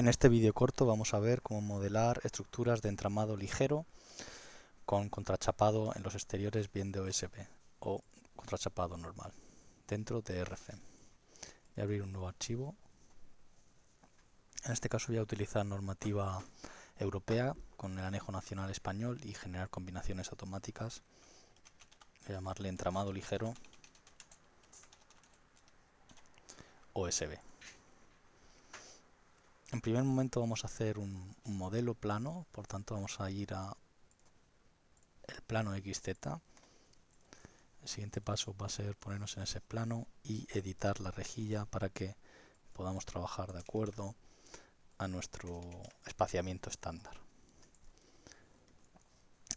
En este vídeo corto vamos a ver cómo modelar estructuras de entramado ligero con contrachapado en los exteriores bien de OSB o contrachapado normal dentro de RFEM. Voy a abrir un nuevo archivo. En este caso voy a utilizar normativa europea con el anejo nacional español y generar combinaciones automáticas. Voy a llamarle entramado ligero OSB. En primer momento vamos a hacer un modelo plano, por tanto vamos a ir a el plano XZ. El siguiente paso va a ser ponernos en ese plano y editar la rejilla para que podamos trabajar de acuerdo a nuestro espaciamiento estándar.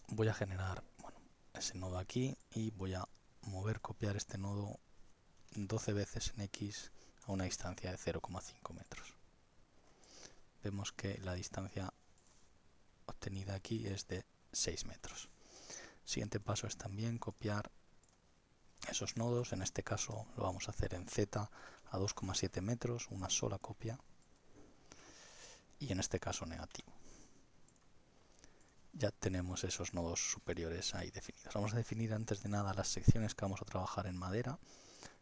Voy a generar ese nodo aquí y voy a copiar este nodo 12 veces en X a una distancia de 0,5 metros. Vemos que la distancia obtenida aquí es de 6 metros. El siguiente paso es también copiar esos nodos. En este caso lo vamos a hacer en Z a 2,7 metros, una sola copia, y en este caso negativo. Ya tenemos esos nodos superiores ahí definidos. Vamos a definir antes de nada las secciones que vamos a trabajar en madera.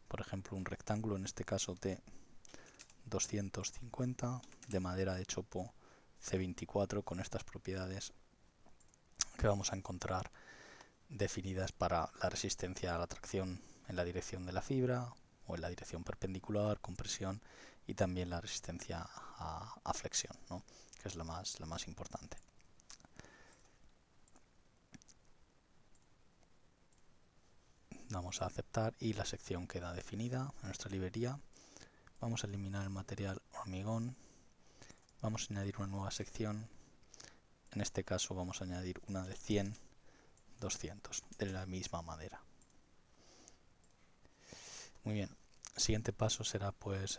Por ejemplo, un rectángulo, en este caso de 250, de madera de chopo C24, con estas propiedades que vamos a encontrar definidas para la resistencia a la tracción en la dirección de la fibra o en la dirección perpendicular, compresión, y también la resistencia a flexión, ¿no? Que es la más importante. Vamos a aceptar y la sección queda definida en nuestra librería. Vamos a eliminar el material hormigón. Vamos a añadir una nueva sección. En este caso vamos a añadir una de 100, 200, de la misma madera. Muy bien. El siguiente paso será pues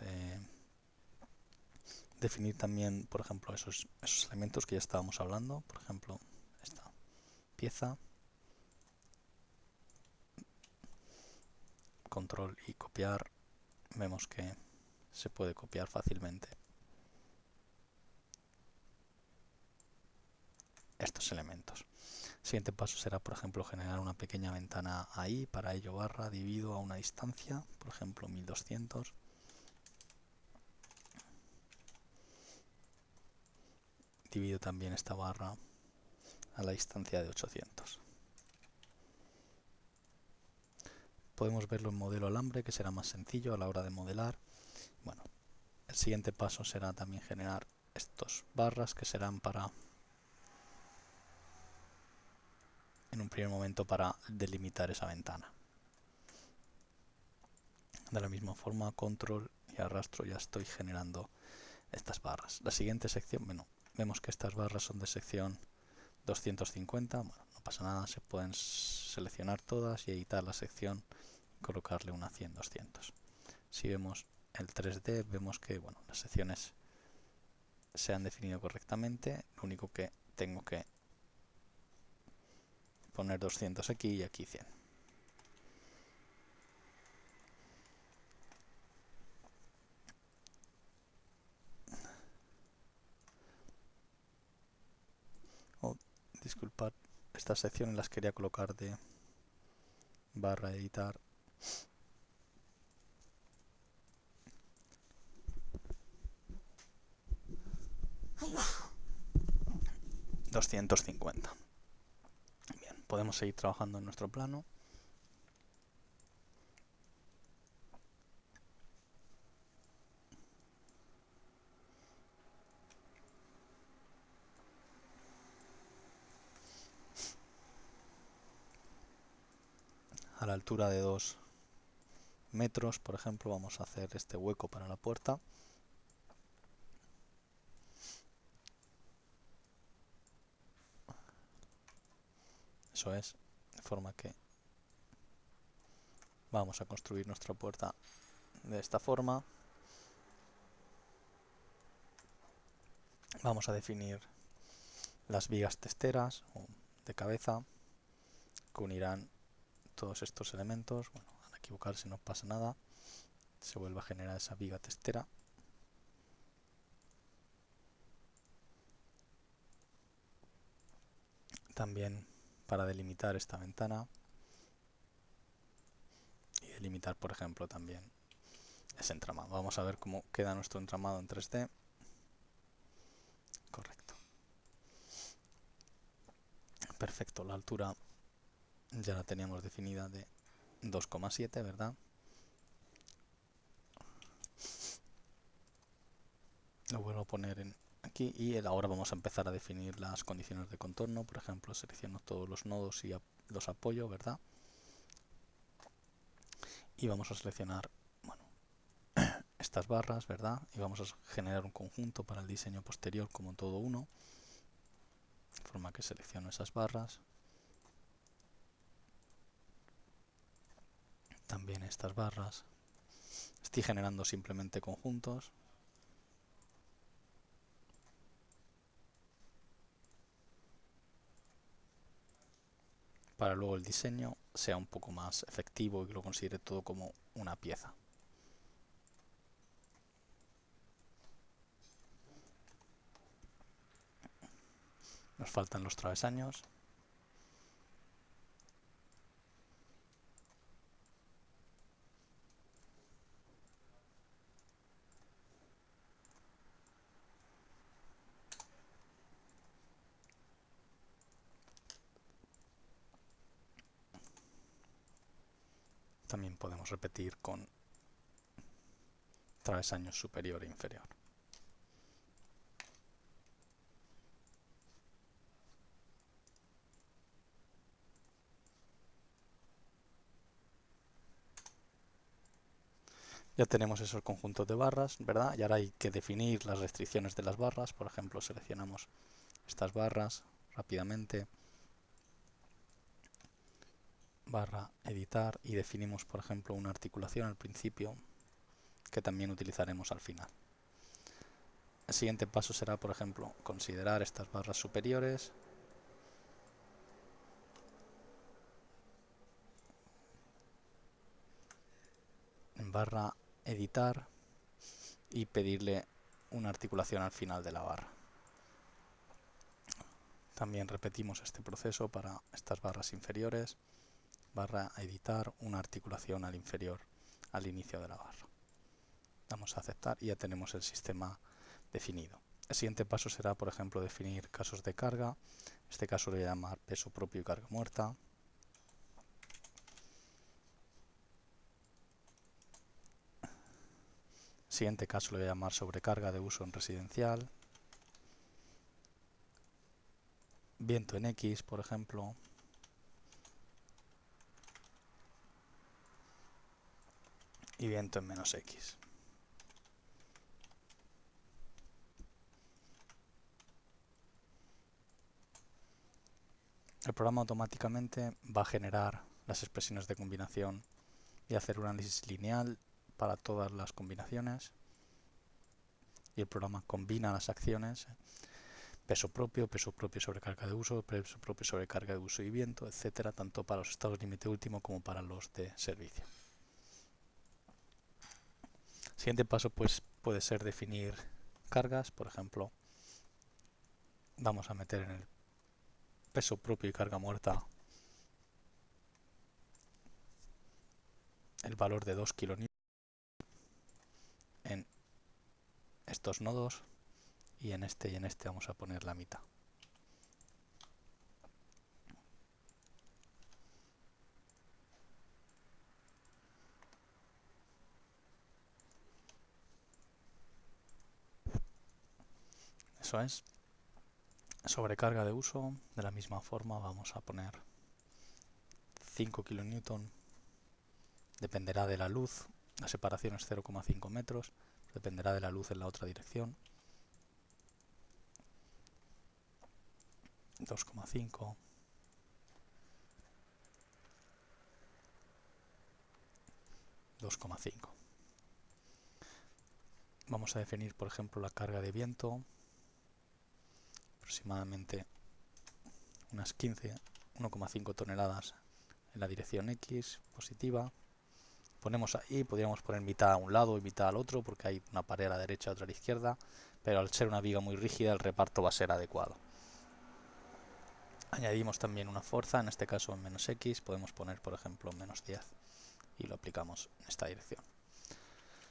definir también, por ejemplo, esos elementos que ya estábamos hablando. Por ejemplo, esta pieza. Control y copiar. Vemos que se puede copiar fácilmente estos elementos. El siguiente paso será, por ejemplo, generar una pequeña ventana ahí. Para ello divido a una distancia, por ejemplo 1200. Divido también esta barra a la distancia de 800. Podemos verlo en modelo alambre, que será más sencillo a la hora de modelar. Bueno, el siguiente paso será también generar estos barras que serán en un primer momento para delimitar esa ventana. De la misma forma, control y arrastro, ya estoy generando estas barras. La siguiente sección, vemos que estas barras son de sección 250. No pasa nada, se pueden seleccionar todas y editar la sección y colocarle una 100-200. Si vemos el 3D, vemos que las secciones se han definido correctamente. Lo único que tengo que poner 200 aquí y aquí 100. Disculpad, estas secciones las quería colocar de barra editar. $250. Bien, podemos seguir trabajando en nuestro plano. A la altura de 2 metros, por ejemplo, vamos a hacer este hueco para la puerta. Eso es, de forma que vamos a construir nuestra puerta de esta forma. Vamos a definir las vigas testeras de cabeza que unirán todos estos elementos. Al equivocarse no pasa nada, se vuelve a generar esa viga testera. también para delimitar esta ventana y delimitar, por ejemplo, también ese entramado. Vamos a ver cómo queda nuestro entramado en 3D. Correcto. Perfecto, la altura ya la teníamos definida de 2,7, ¿verdad? Lo vuelvo a poner aquí y ahora vamos a empezar a definir las condiciones de contorno. Por ejemplo, selecciono todos los nodos y los apoyo, ¿verdad? Y vamos a seleccionar, bueno, estas barras, ¿verdad? Y vamos a generar un conjunto para el diseño posterior como todo uno, de forma que selecciono esas barras, también estas barras. Estoy generando simplemente conjuntos. Para luego el diseño sea un poco más efectivo y que lo considere todo como una pieza. Nos faltan los travesaños. También podemos repetir con travesaños superior e inferior. Ya tenemos esos conjuntos de barras, ¿verdad? Y ahora hay que definir las restricciones de las barras. Por ejemplo, seleccionamos estas barras rápidamente, barra editar, y definimos, por ejemplo, una articulación al principio que también utilizaremos al final. El siguiente paso será, por ejemplo, considerar estas barras superiores, en barra editar, y pedirle una articulación al final de la barra. También repetimos este proceso para estas barras inferiores, barra editar, una articulación al inferior al inicio de la barra. Damos a aceptar y ya tenemos el sistema definido. El siguiente paso será, por ejemplo, definir casos de carga. En este caso le voy a llamar peso propio y carga muerta. Siguiente caso le voy a llamar sobrecarga de uso en residencial. Viento en X, por ejemplo. Y viento en menos X. El programa automáticamente va a generar las expresiones de combinación y hacer un análisis lineal para todas las combinaciones. Y el programa combina las acciones, peso propio sobre carga de uso, peso propio sobre carga de uso y viento, etcétera, tanto para los estados límite último como para los de servicio. Siguiente paso pues puede ser definir cargas. Por ejemplo, vamos a meter en el peso propio y carga muerta el valor de 2 kN en estos nodos, y en este vamos a poner la mitad. Eso es. Sobrecarga de uso, de la misma forma vamos a poner 5 kN, dependerá de la luz, la separación es 0,5 metros, dependerá de la luz en la otra dirección. 2,5. Vamos a definir, por ejemplo, la carga de viento, aproximadamente unas 1,5 toneladas en la dirección X, positiva. Ponemos ahí, podríamos poner mitad a un lado y mitad al otro, porque hay una pared a la derecha y otra a la izquierda, pero al ser una viga muy rígida el reparto va a ser adecuado. Añadimos también una fuerza, en este caso en menos X, podemos poner por ejemplo menos 10 y lo aplicamos en esta dirección.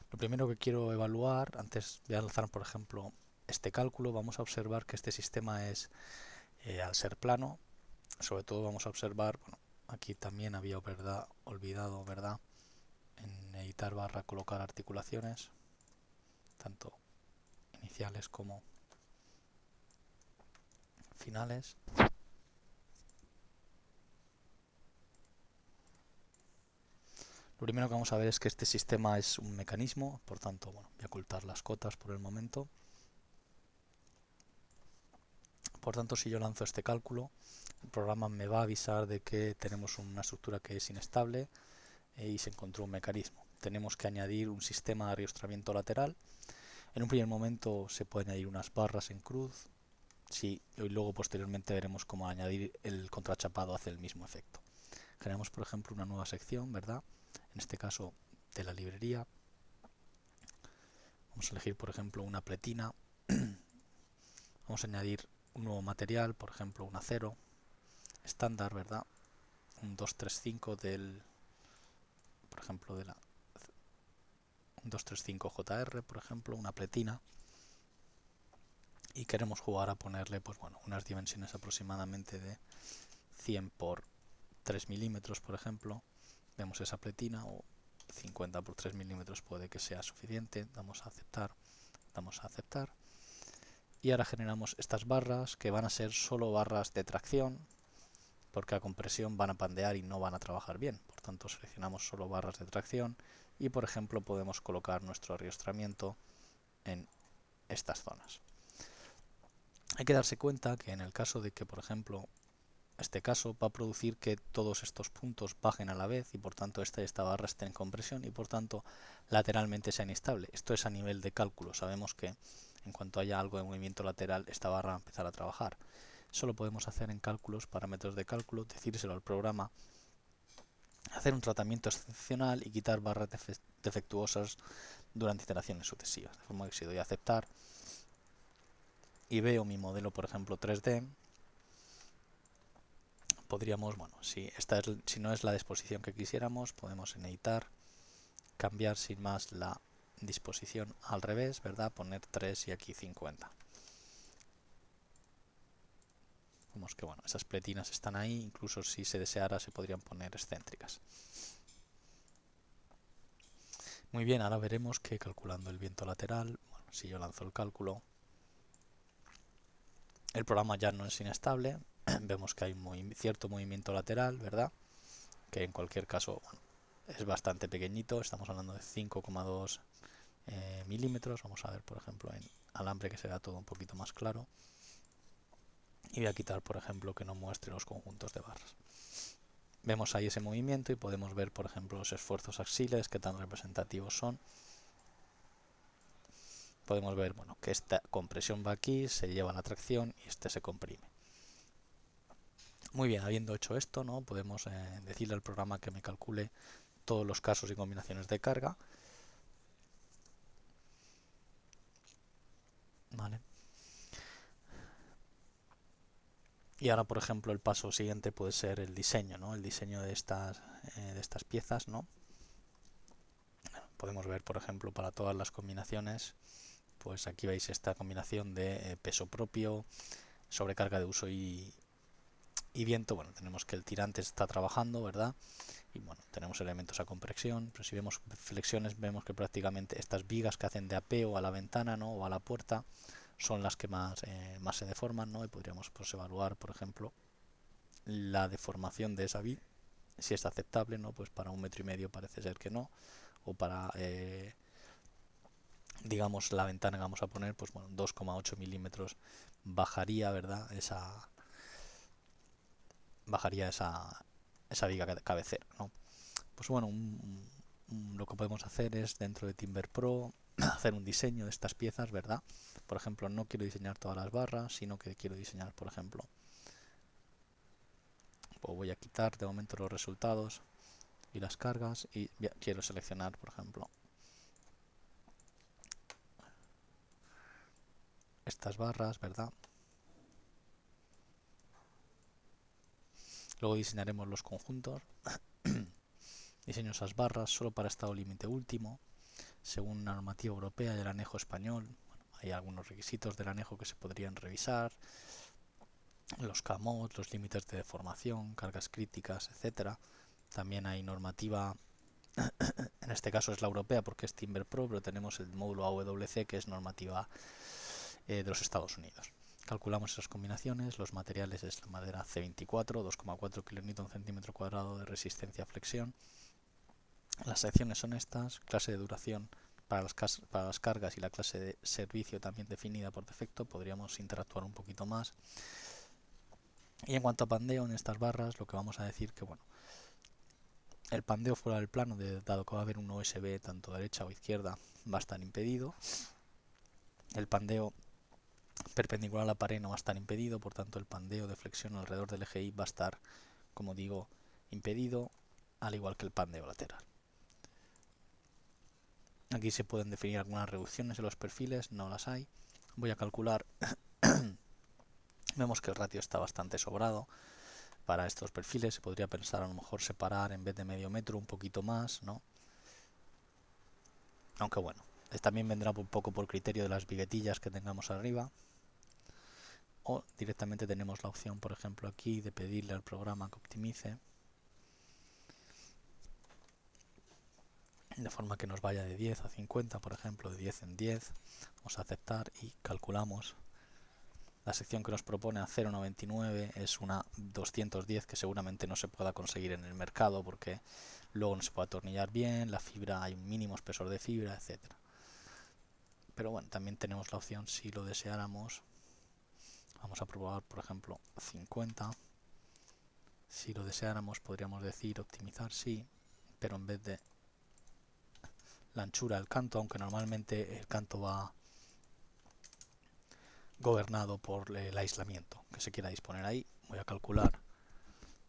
Lo primero que quiero evaluar, antes de lanzar por ejemplo este cálculo, vamos a observar que este sistema es, al ser plano, sobre todo vamos a observar, bueno, aquí también había olvidado, ¿verdad? En editar barra colocar articulaciones, tanto iniciales como finales. Lo primero que vamos a ver es que este sistema es un mecanismo, por tanto, bueno, voy a ocultar las cotas por el momento. Por tanto, si yo lanzo este cálculo, el programa me va a avisar de que tenemos una estructura que es inestable y se encontró un mecanismo. Tenemos que añadir un sistema de arrastramiento lateral. En un primer momento se puede añadir unas barras en cruz, sí, y luego posteriormente veremos cómo añadir el contrachapado hace el mismo efecto. Generamos, por ejemplo, una nueva sección, ¿verdad? En este caso de la librería. Vamos a elegir, por ejemplo, una pletina. Vamos a añadir un nuevo material, por ejemplo, un acero estándar, ¿verdad? Un 235 del, por ejemplo, de la un 235 JR, por ejemplo, una pletina. Y queremos jugar a ponerle, pues bueno, unas dimensiones aproximadamente de 100 por 3 milímetros, por ejemplo. Vemos esa pletina, o 50 por 3 milímetros puede que sea suficiente. Damos a aceptar, damos a aceptar. Y ahora generamos estas barras que van a ser solo barras de tracción, porque a compresión van a pandear y no van a trabajar bien. Por tanto, seleccionamos solo barras de tracción y, por ejemplo, podemos colocar nuestro arrastramiento en estas zonas. Hay que darse cuenta que en el caso de que, por ejemplo, este caso va a producir que todos estos puntos bajen a la vez y por tanto esta barra esté en compresión y por tanto lateralmente sea inestable. Esto es a nivel de cálculo. Sabemos que en cuanto haya algo de movimiento lateral, esta barra va a empezar a trabajar. Eso lo podemos hacer en cálculos, parámetros de cálculo, decírselo al programa, hacer un tratamiento excepcional y quitar barras defectuosas durante iteraciones sucesivas. De forma que si doy a aceptar y veo mi modelo, por ejemplo, 3D, podríamos, bueno, si no es la disposición que quisiéramos, podemos en editar, cambiar sin más la disposición al revés, ¿verdad? Poner 3 y aquí 50. Vemos que, bueno, esas pletinas están ahí, incluso si se deseara se podrían poner excéntricas. Muy bien, ahora veremos que calculando el viento lateral, bueno, si yo lanzo el cálculo, el programa ya no es inestable, vemos que hay cierto movimiento lateral, ¿verdad? Que en cualquier caso, bueno, es bastante pequeñito, estamos hablando de 5,2 milímetros. Vamos a ver, por ejemplo, en alambre que será todo un poquito más claro. Y voy a quitar, por ejemplo, que no muestre los conjuntos de barras. Vemos ahí ese movimiento y podemos ver, por ejemplo, los esfuerzos axiales, que tan representativos son. Podemos ver, bueno, que esta compresión va aquí, se lleva la tracción y este se comprime. Muy bien, habiendo hecho esto, ¿no? Podemos decirle al programa que me calcule todos los casos y combinaciones de carga. Vale. Y ahora, por ejemplo, el paso siguiente puede ser el diseño, ¿no? El diseño de estas piezas, ¿no? Podemos ver, por ejemplo, para todas las combinaciones, pues aquí veis esta combinación de peso propio, sobrecarga de uso y viento. Bueno, tenemos que el tirante está trabajando, ¿verdad? Y bueno, tenemos elementos a compresión, pero si vemos flexiones vemos que prácticamente estas vigas que hacen de apeo a la ventana, ¿no? O a la puerta son las que más se deforman, ¿no? Y podríamos pues evaluar, por ejemplo, la deformación de esa viga, si es aceptable, ¿no? Pues para 1,5 metros parece ser que no, o para digamos la ventana que vamos a poner, pues bueno, 2,8 milímetros bajaría, ¿verdad? Bajaría esa viga cabecera, ¿no? Pues bueno, lo que podemos hacer es dentro de Timber Pro hacer un diseño de estas piezas, ¿verdad? Por ejemplo, no quiero diseñar todas las barras, sino que quiero diseñar, por ejemplo, pues voy a quitar de momento los resultados y las cargas y quiero seleccionar, por ejemplo, estas barras, ¿verdad? Luego diseñaremos los conjuntos. Diseño esas barras solo para estado límite último, según la normativa europea y el anejo español. Bueno, hay algunos requisitos del anejo que se podrían revisar, los KMOD, los límites de deformación, cargas críticas, etcétera. También hay normativa, en este caso es la europea porque es Timber Pro, pero tenemos el módulo AWC que es normativa de los Estados Unidos. Calculamos esas combinaciones, los materiales es la madera C24, 2,4 kN centímetro cuadrado de resistencia a flexión. Las secciones son estas, clase de duración para las cargas y la clase de servicio también definida por defecto, podríamos interactuar un poquito más. Y en cuanto a pandeo en estas barras, lo que vamos a decir que, bueno, el pandeo fuera del plano, dado que va a haber un OSB tanto derecha o izquierda, va a estar impedido. El pandeo perpendicular a la pared no va a estar impedido, por tanto el pandeo de flexión alrededor del eje Y va a estar, como digo, impedido, al igual que el pandeo lateral. Aquí se pueden definir algunas reducciones en los perfiles, no las hay. Voy a calcular, vemos que el ratio está bastante sobrado para estos perfiles, se podría pensar a lo mejor separar en vez de medio metro un poquito más, ¿no? Aunque bueno, también vendrá un poco por criterio de las viguetillas que tengamos arriba. O directamente tenemos la opción, por ejemplo, aquí de pedirle al programa que optimice de forma que nos vaya de 10 a 50, por ejemplo, de 10 en 10. Vamos a aceptar y calculamos. La sección que nos propone a 0,99 es una 210 que seguramente no se pueda conseguir en el mercado porque luego no se puede atornillar bien, la fibra, hay un mínimo espesor de fibra, etcétera. Pero bueno, también tenemos la opción, si lo deseáramos, vamos a probar, por ejemplo, 50. Si lo deseáramos podríamos decir optimizar sí, pero en vez de la anchura del canto, aunque normalmente el canto va gobernado por el aislamiento que se quiera disponer ahí, voy a calcular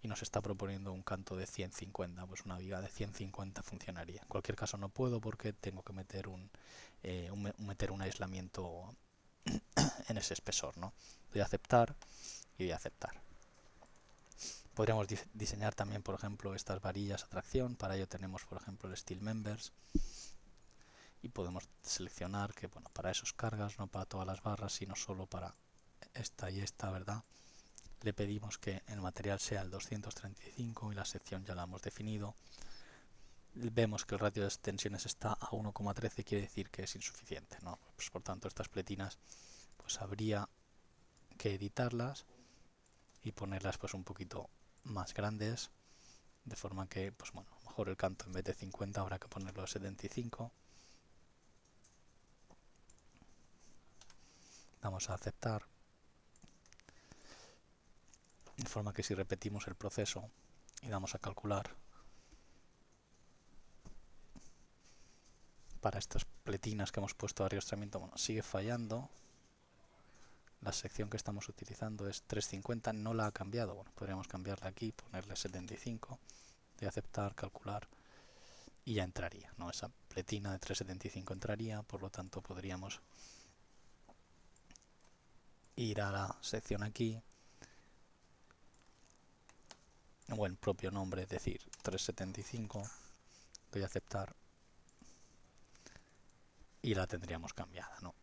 y nos está proponiendo un canto de 150, pues una viga de 150 funcionaría. En cualquier caso no puedo porque tengo que meter un aislamiento en ese espesor, ¿no? Voy a aceptar y voy a aceptar. Podríamos diseñar también, por ejemplo, estas varillas a tracción. Para ello tenemos, por ejemplo, el Steel Members. Y podemos seleccionar que, bueno, para esos cargas, no para todas las barras, sino solo para esta y esta, ¿verdad? Le pedimos que el material sea el 235 y la sección ya la hemos definido. Vemos que el ratio de extensiones está a 1,13, quiere decir que es insuficiente, ¿no? Pues por tanto, estas pletinas pues habría que editarlas y ponerlas pues un poquito más grandes, de forma que, pues bueno, a lo mejor el canto en vez de 50 habrá que ponerlo a 75. Vamos a aceptar, de forma que si repetimos el proceso y damos a calcular para estas pletinas que hemos puesto de arrastramiento, bueno, sigue fallando. La sección que estamos utilizando es 350, no la ha cambiado. Bueno, podríamos cambiarla aquí, ponerle 75, de aceptar, calcular y ya entraría, ¿no? Esa pletina de 375 entraría, por lo tanto podríamos ir a la sección aquí, o el propio nombre, es decir, 375, doy a aceptar y la tendríamos cambiada, ¿no?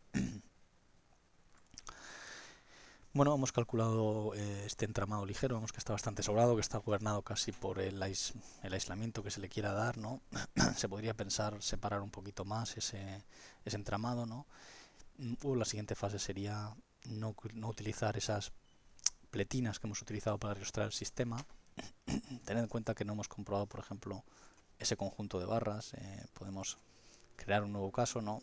Bueno, hemos calculado este entramado ligero, vemos que está bastante sobrado, que está gobernado casi por el aislamiento que se le quiera dar, ¿no? Se podría pensar separar un poquito más ese entramado, ¿no? O la siguiente fase sería no utilizar esas pletinas que hemos utilizado para ilustrar el sistema. Tened en cuenta que no hemos comprobado, por ejemplo, ese conjunto de barras. Podemos crear un nuevo caso, ¿no?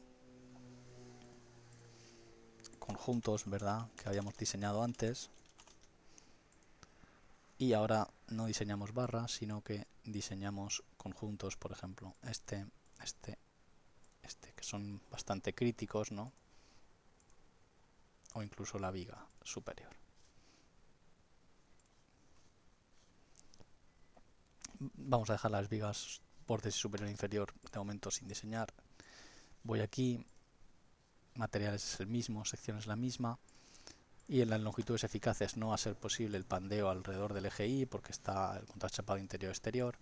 Conjuntos, ¿verdad? Que habíamos diseñado antes. Y ahora no diseñamos barras, sino que diseñamos conjuntos, por ejemplo, este, que son bastante críticos, ¿no? O incluso la viga superior. Vamos a dejar las vigas bordes superior e inferior de momento sin diseñar. Voy aquí, materiales es el mismo, sección es la misma. Y en las longitudes eficaces no va a ser posible el pandeo alrededor del eje Y porque está el contrachapado interior-exterior,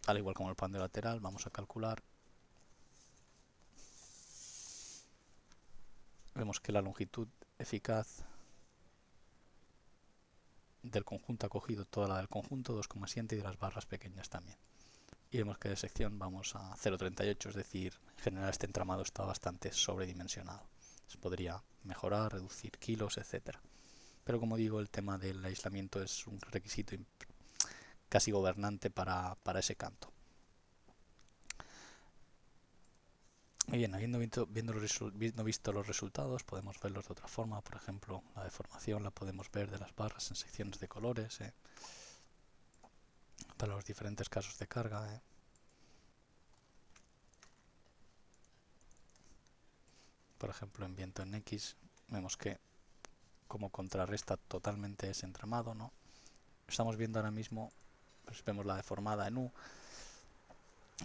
al igual como el pandeo lateral. Vamos a calcular. Vemos que la longitud eficaz del conjunto ha cogido toda la del conjunto, 2,7, y de las barras pequeñas también. Y vemos que de sección vamos a 0,38, es decir, en general este entramado está bastante sobredimensionado. Se podría mejorar, reducir kilos, etcétera. Pero como digo, el tema del aislamiento es un requisito casi gobernante para ese canto. Muy bien, habiendo visto los resultados, podemos verlos de otra forma. Por ejemplo, la deformación la podemos ver de las barras en secciones de colores, para los diferentes casos de carga. Por ejemplo, en viento en X, vemos que como contrarresta totalmente ese entramado, ¿no? Estamos viendo ahora mismo, pues vemos la deformada en U.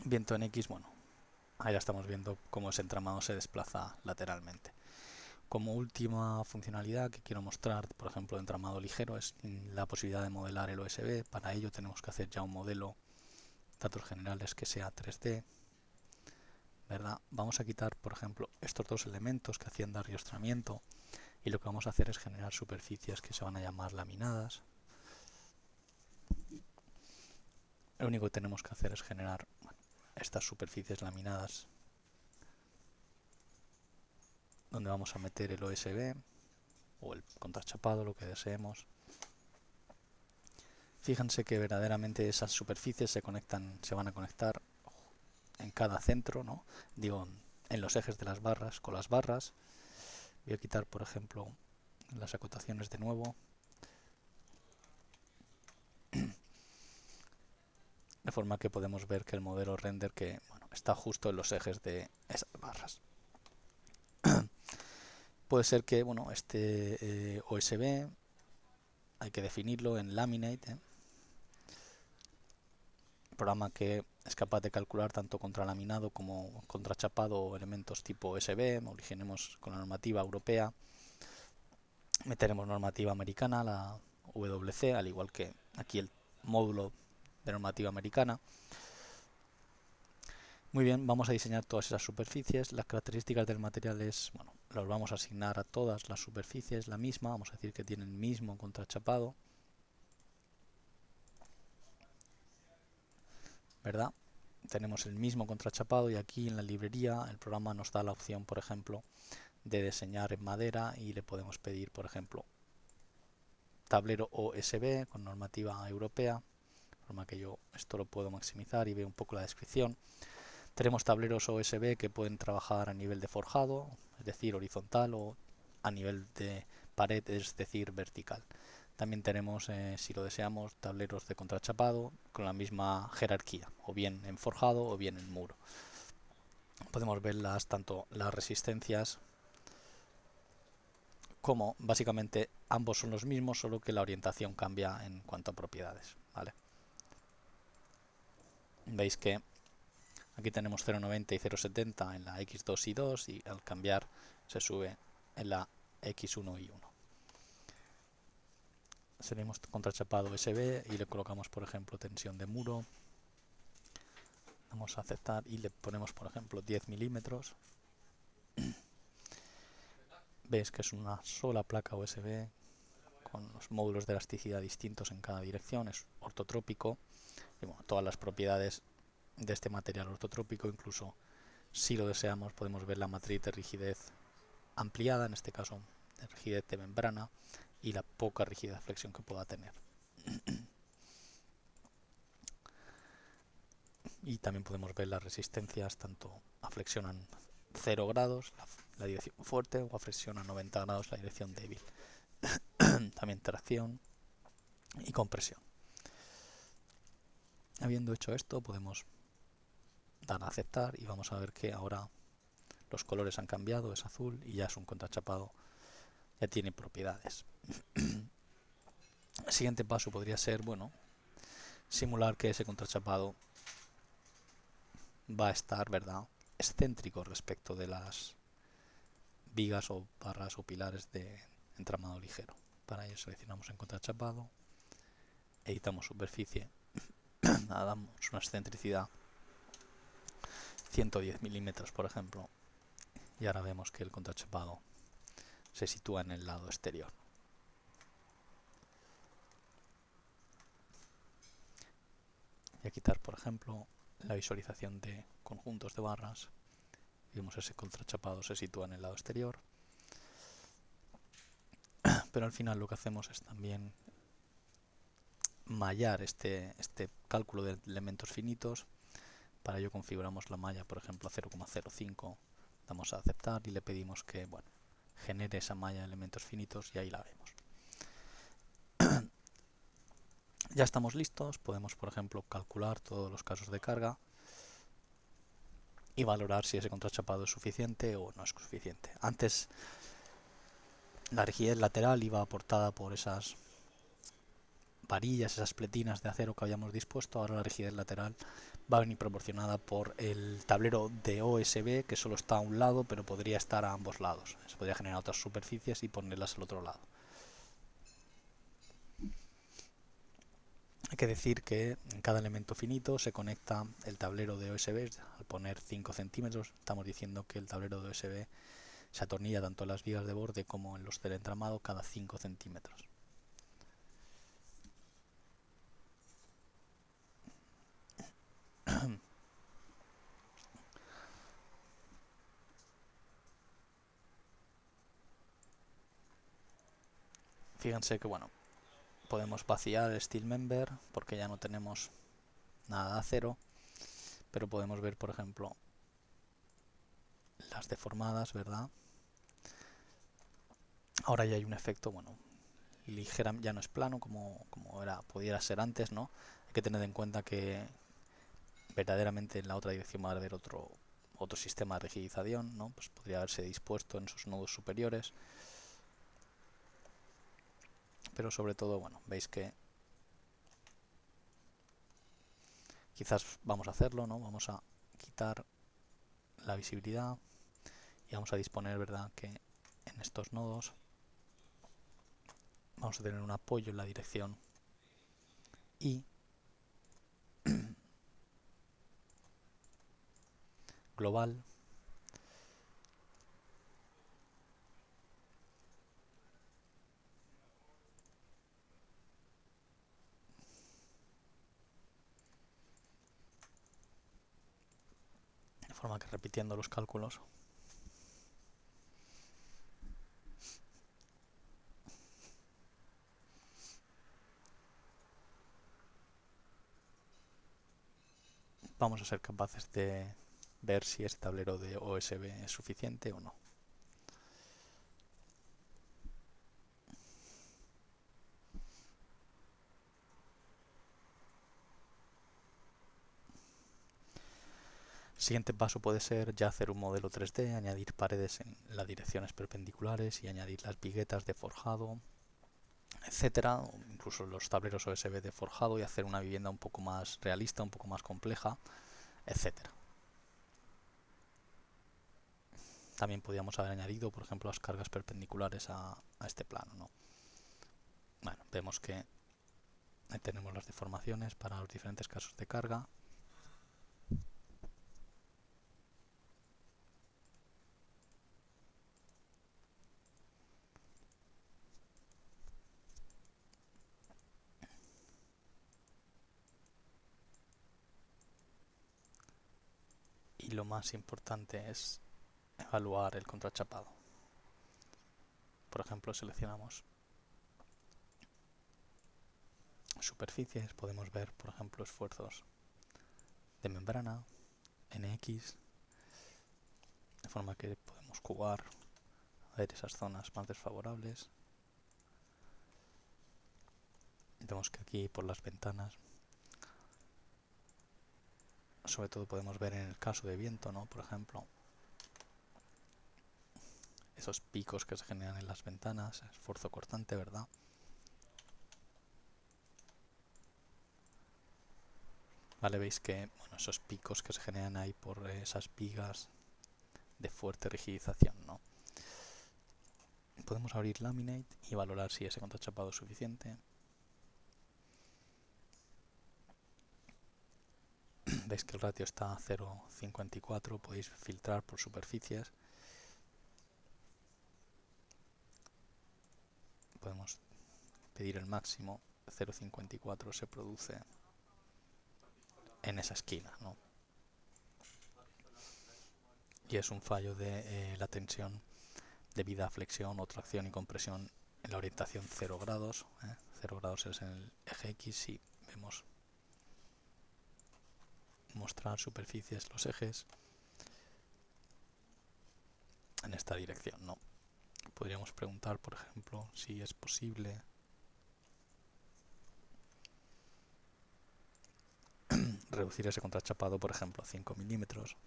Viento en X, bueno, ahí ya estamos viendo cómo ese entramado se desplaza lateralmente. Como última funcionalidad que quiero mostrar, por ejemplo, de entramado ligero, es la posibilidad de modelar el OSB. Para ello tenemos que hacer ya un modelo datos generales que sea 3D, ¿verdad? Vamos a quitar, por ejemplo, estos dos elementos que hacían de ariostramiento, y lo que vamos a hacer es generar superficies que se van a llamar laminadas. Lo único que tenemos que hacer es generar estas superficies laminadas donde vamos a meter el OSB o el contrachapado, lo que deseemos. Fíjense que verdaderamente esas superficies se van a conectar en cada centro, ¿no? Digo, en los ejes de las barras con las barras. Voy a quitar, por ejemplo, las acotaciones de nuevo, de forma que podemos ver que el modelo render está justo en los ejes de esas barras. Puede ser que este OSB hay que definirlo en Laminate, programa que es capaz de calcular tanto contralaminado como contrachapado elementos tipo OSB. Originemos con la normativa europea, meteremos normativa americana, la WC, al igual que aquí el módulo de normativa americana. Muy bien, vamos a diseñar todas esas superficies. Las características del material los vamos a asignar a todas las superficies la misma. Vamos a decir que tienen el mismo contrachapado, ¿verdad? Tenemos el mismo contrachapado, y aquí en la librería el programa nos da la opción, por ejemplo, de diseñar en madera, y le podemos pedir, por ejemplo, tablero OSB con normativa europea, de forma que yo esto lo puedo maximizar y veo un poco la descripción. Tenemos tableros OSB que pueden trabajar a nivel de forjado, es decir, horizontal, o a nivel de pared, es decir, vertical. También tenemos, si lo deseamos, tableros de contrachapado con la misma jerarquía, o bien en forjado o bien en muro. Podemos ver tanto las resistencias como básicamente ambos son los mismos, solo que la orientación cambia en cuanto a propiedades, ¿vale? Veis que aquí tenemos 0,90 y 0,70 en la X2 y 2, y al cambiar se sube en la X1 y 1. Seguimos contrachapado SB y le colocamos, por ejemplo, tensión de muro. Vamos a aceptar y le ponemos, por ejemplo, 10 milímetros. Veis que es una sola placa USB con los módulos de elasticidad distintos en cada dirección. Es ortotrópico y todas las propiedades de este material ortotrópico. Incluso si lo deseamos podemos ver la matriz de rigidez ampliada, en este caso de rigidez de membrana, y la poca rigidez de flexión que pueda tener. Y también podemos ver las resistencias tanto a flexión a 0 grados, la dirección fuerte, o a flexión a 90 grados, la dirección débil. También tracción y compresión. Habiendo hecho esto, podemos dar a aceptar y vamos a ver que ahora los colores han cambiado, es azul y ya es un contrachapado, ya tiene propiedades. El siguiente paso podría ser, simular que ese contrachapado va a estar, ¿verdad?, excéntrico respecto de las vigas o barras o pilares entramado ligero. Para ello seleccionamos en contrachapado, editamos superficie, damos una excentricidad 110 milímetros, por ejemplo, y ahora vemos que el contrachapado se sitúa en el lado exterior. Voy a quitar, por ejemplo, la visualización de conjuntos de barras. Vemos ese contrachapado se sitúa en el lado exterior. Pero al final lo que hacemos es también mallar este cálculo de elementos finitos. Para ello configuramos la malla, por ejemplo, a 0,05. Damos a aceptar y le pedimos que genere esa malla de elementos finitos y ahí la vemos. Ya estamos listos. Podemos, por ejemplo, calcular todos los casos de carga y valorar si ese contrachapado es suficiente o no es suficiente. Antes la rigidez lateral iba aportada por esas varillas, esas pletinas de acero que habíamos dispuesto. Ahora la rigidez lateral va a venir proporcionada por el tablero de OSB, que solo está a un lado, pero podría estar a ambos lados. Se podría generar otras superficies y ponerlas al otro lado. Hay que decir que en cada elemento finito se conecta el tablero de OSB. Al poner 5 centímetros estamos diciendo que el tablero de OSB se atornilla tanto en las vigas de borde como en los del entramado cada 5 centímetros. Fíjense que podemos vaciar el steel member porque ya no tenemos nada de acero, pero podemos ver, por ejemplo, las deformadas, ¿verdad? Ahora ya hay un efecto, ligera, ya no es plano como pudiera ser antes, ¿no? Hay que tener en cuenta que verdaderamente en la otra dirección va a haber otro sistema de rigidización, ¿no? Pues podría haberse dispuesto en sus nodos superiores, pero sobre todo, veis que quizás vamos a hacerlo, ¿no? Vamos a quitar la visibilidad y vamos a disponer, ¿verdad?, que en estos nodos vamos a tener un apoyo en la dirección Y global, de forma que repitiendo los cálculos vamos a ser capaces de ver si ese tablero de OSB es suficiente o no. El siguiente paso puede ser ya hacer un modelo 3D, añadir paredes en las direcciones perpendiculares y añadir las viguetas de forjado, etcétera, o incluso los tableros OSB de forjado, y hacer una vivienda un poco más realista, un poco más compleja, etcétera. También podríamos haber añadido, por ejemplo, las cargas perpendiculares a este plano, ¿no? Vemos que ahí tenemos las deformaciones para los diferentes casos de carga. Y lo más importante es evaluar el contrachapado. Por ejemplo, seleccionamos superficies, podemos ver, por ejemplo, esfuerzos de membrana, NX, de forma que podemos jugar a ver esas zonas más desfavorables. Vemos que aquí por las ventanas, sobre todo podemos ver en el caso de viento, ¿no? Por ejemplo, esos picos que se generan en las ventanas, esfuerzo cortante, ¿verdad? Vale, veis que esos picos que se generan ahí por esas vigas de fuerte rigidización, ¿no? podemos abrir Laminate y valorar si ese contrachapado es suficiente. Veis que el ratio está a 0,54, podéis filtrar por superficies. Podemos pedir el máximo, 0,54 se produce en esa esquina, ¿no? Y es un fallo de la tensión debido a flexión o tracción y compresión en la orientación 0 grados. 0 grados es en el eje X y vemos mostrar superficies, los ejes en esta dirección, ¿no? Podríamos preguntar, por ejemplo, si es posible reducir ese contrachapado, por ejemplo, a 5 milímetros.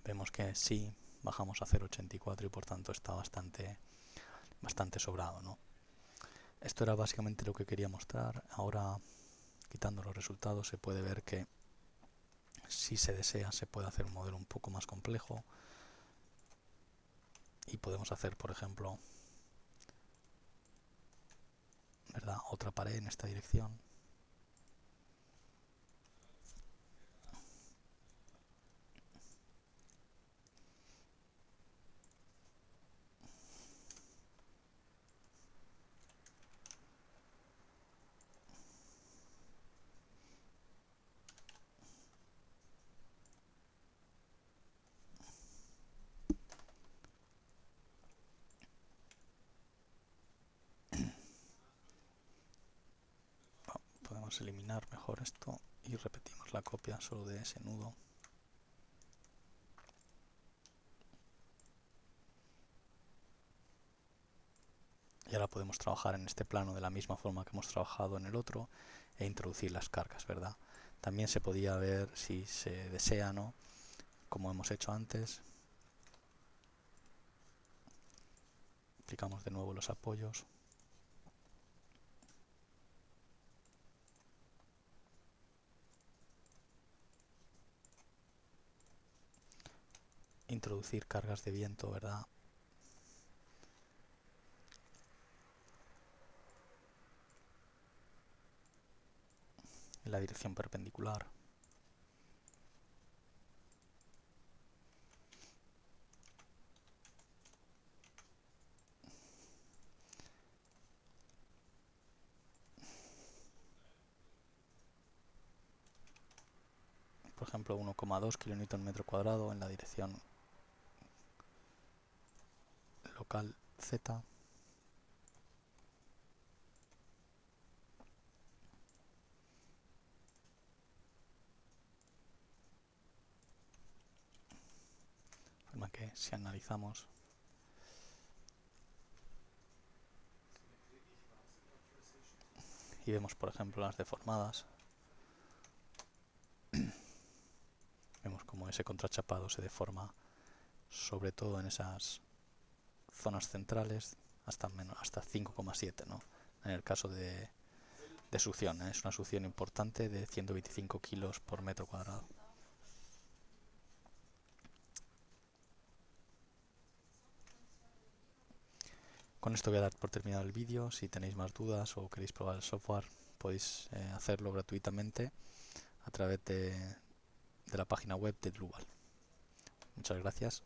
Vemos que sí, bajamos a 0,84 y por tanto está bastante sobrado, ¿no? Esto era básicamente lo que quería mostrar. Ahora, quitando los resultados, se puede ver que si se desea se puede hacer un modelo un poco más complejo y podemos hacer, por ejemplo, ¿verdad?, otra pared en esta dirección. Podemos eliminar mejor esto y repetimos la copia solo de ese nudo. Y ahora podemos trabajar en este plano de la misma forma que hemos trabajado en el otro e introducir las cargas, ¿verdad? También se podía ver, si se desea, ¿no?, como hemos hecho antes. Aplicamos de nuevo los apoyos. Introducir cargas de viento, ¿verdad? En la dirección perpendicular. Por ejemplo, 1,2 kN metro cuadrado en la dirección local Z. De forma que si analizamos y vemos, por ejemplo, las deformadas, vemos como ese contrachapado se deforma, sobre todo en esas zonas centrales, hasta 5,7, ¿no? En el caso de succión, es una succión importante de 125 kilos por metro cuadrado. Con esto voy a dar por terminado el vídeo. Si tenéis más dudas o queréis probar el software, podéis hacerlo gratuitamente a través de la página web de Drupal. Muchas gracias.